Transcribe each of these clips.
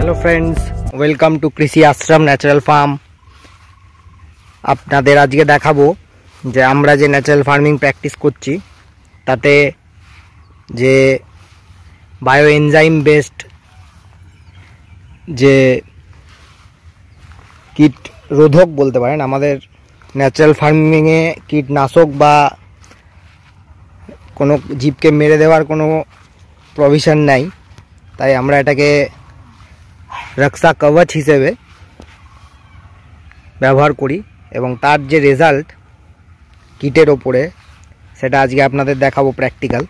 Hello friends, welcome to कृषि आश्रम natural farm. আপনাদের আজকে দেখাবো যে আমরা যে ন্যাচারাল ফার্মিং প্র্যাকটিস করছি তাতে যে বায়ো এনজাইম বেসড যে কীট রোধক বলতে পারেন, আমাদের ন্যাচারাল ফার্মিংয়ে কীটনাশক বা কোনো জীবকে মেরে দেওয়ার কোনো প্রভিশন নাই, তাই আমরা এটাকে রক্ষা কবচ হিসেবে ব্যবহার করি এবং তার যে রেজাল্ট কিটের ওপরে সেটা আজকে আপনাদের দেখাবো প্র্যাকটিক্যাল।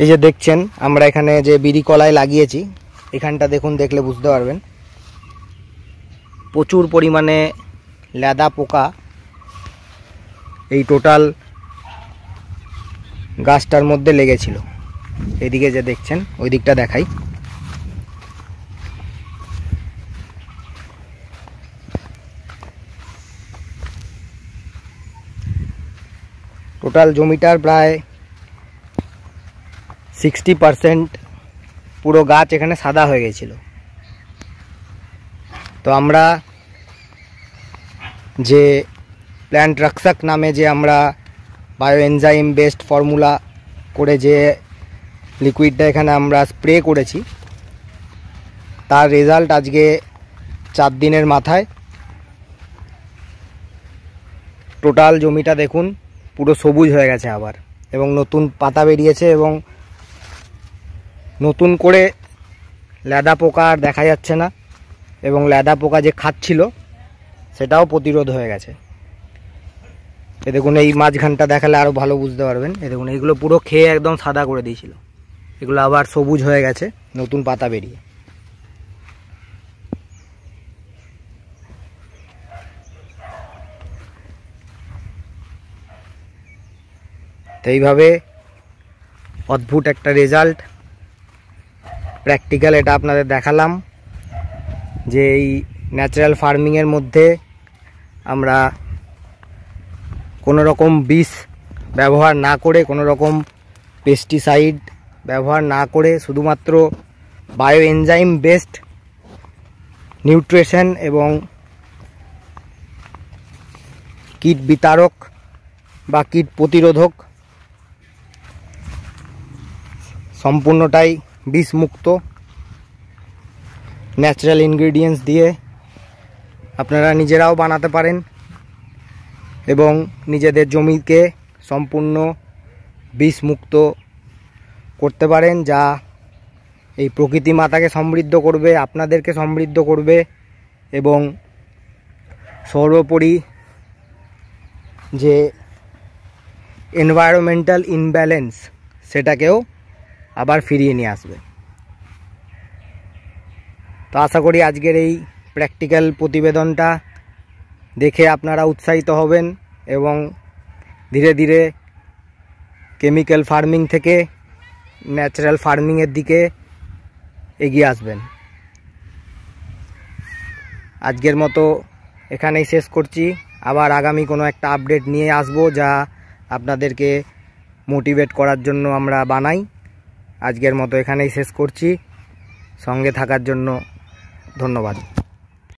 এই যে দেখছেন আমরা এখানে যে বিড়ি কলাই লাগিয়েছি, এখানটা দেখুন, দেখলে বুঝতে পারবেন প্রচুর পরিমাণে লেদা পোকা এই টোটাল গাছটার মধ্যে লেগেছিল। এদিকে যে দেখছেন ওই দিকটা দেখাই। টোটাল জমিটার প্রায় 60% পুরো গাছ এখানে সাদা হয়ে গেছিল। তো আমরা যে প্ল্যান্ট রক্ষক নামে যে আমরা বায়ো এনজাইম বেসড ফর্মুলা করে যে লিকুইডটা এখানে আমরা স্প্রে করেছি, তার রেজাল্ট আজকে 4 দিনের মাথায় টোটাল জমিটা দেখুন পুরো সবুজ হয়ে গেছে আবার, এবং নতুন পাতা বেরিয়েছে এবং নতুন করে লেদা পোকা আর দেখা যাচ্ছে না, এবং লেদা পোকা যে খাচ্ছিল সেটাও প্রতিরোধ হয়ে গেছে। এ দেখুন, এই মাঝখানটা দেখালে আরও ভালো বুঝতে পারবেন। এ দেখুন, এইগুলো পুরো খেয়ে একদম সাদা করে দিয়েছিল, এগুলো আবার সবুজ হয়ে গেছে নতুন পাতা বেরিয়ে। তো এইভাবে অদ্ভুত একটা রেজাল্ট প্র্যাকটিক্যাল এটা আপনাদের দেখালাম যে এই ন্যাচারাল ফার্মিংয়ের মধ্যে আমরা কোনো রকম বিষ ব্যবহার না করে, কোনো রকম পেস্টিসাইড ব্যবহার না করে, শুধুমাত্র বায়ো এনজাইম বেসড নিউট্রিশন এবং কীট বিতারক বা কীট প্রতিরোধক সম্পূর্ণটাই বিষমুক্ত ন্যাচারাল ইনগ্রেডিয়েন্টস দিয়ে আপনারা নিজেরাও বানাতে পারেন এবং নিজেদের জমিকে সম্পূর্ণ বিষমুক্ত করতে পারেন, যা এই প্রকৃতি মাতাকে সমৃদ্ধ করবে, আপনাদেরকে সমৃদ্ধ করবে এবং সর্বোপরি যে এনভায়রনমেন্টাল ইমব্যালেন্স সেটাকেও আবার ফিরিয়ে নিয়ে আসবে। তো আশা করি আজকের এই প্র্যাকটিক্যাল প্রতিবেদনটা দেখে আপনারা উৎসাহিত হবেন এবং ধীরে ধীরে কেমিক্যাল ফার্মিং থেকে ন্যাচারাল ফার্মিংয়ের দিকে এগিয়ে আসবেন। আজকের মতো এখানেই শেষ করছি, আবার আগামী কোনো একটা আপডেট নিয়ে আসব যা আপনাদেরকে মোটিভেট করার জন্য আমরা বানাই। আজকের মতো এখানেই শেষ করছি, সঙ্গে থাকার জন্য ধন্যবাদ।